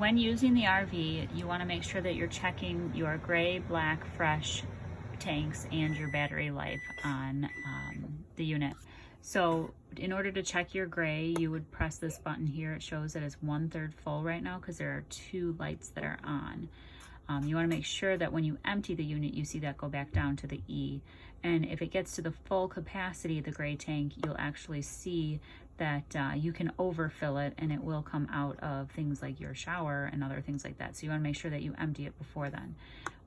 When using the RV, you want to make sure that you're checking your gray, black, fresh tanks and your battery life on the unit. So in order to check your gray, you would press this button here. It shows that it's 1/3 full right now because there are 2 lights that are on. You want to make sure that when you empty the unit, you see that go back down to the E. And if it gets to the full capacity of the gray tank, you'll actually see that you can overfill it and it will come out of things like your shower and other things like that. So you want to make sure that you empty it before then.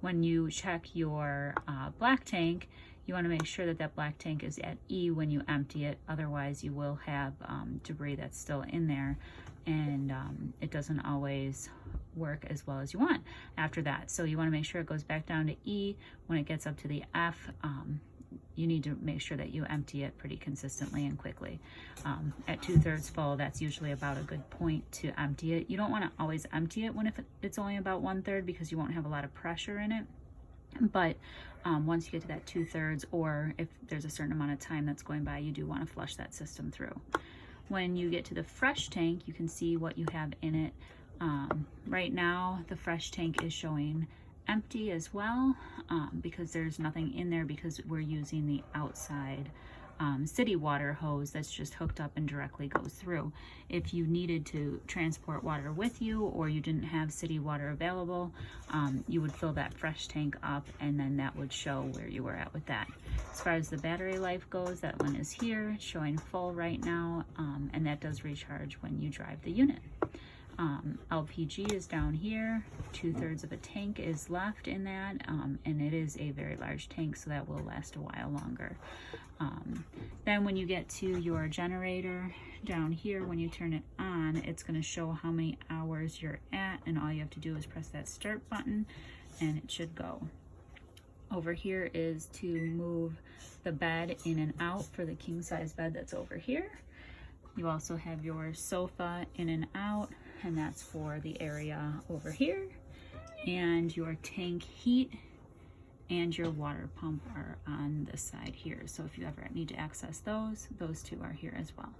When you check your black tank, you want to make sure that that black tank is at E when you empty it. Otherwise, you will have debris that's still in there, and it doesn't always work as well as you want after that. So you want to make sure it goes back down to E. When it gets up to the F, you need to make sure that you empty it pretty consistently and quickly. At 2/3 full, that's usually about a good point to empty it. You don't want to always empty it when it's only about 1/3 because you won't have a lot of pressure in it. But once you get to that 2/3, or if there's a certain amount of time that's going by, you do want to flush that system through. When you get to the fresh tank, you can see what you have in it. Right now, the fresh tank is showing empty as well because there's nothing in there because we're using the outside city water hose that's just hooked up and directly goes through. If you needed to transport water with you or you didn't have city water available, you would fill that fresh tank up and then that would show where you were at with that. As far as the battery life goes, that one is here showing full right now, and that does recharge when you drive the unit. LPG is down here. 2/3 of a tank is left in that, and it is a very large tank, so that will last a while longer. Then when you get to your generator down here, when you turn it on, it's going to show how many hours you're at, and all you have to do is press that start button and it should go. Over here is to move the bed in and out for the king size bed that's over here. You also have your sofa in and out, and that's for the area over here. And your tank heat and your water pump are on this side here. So if you ever need to access those two are here as well.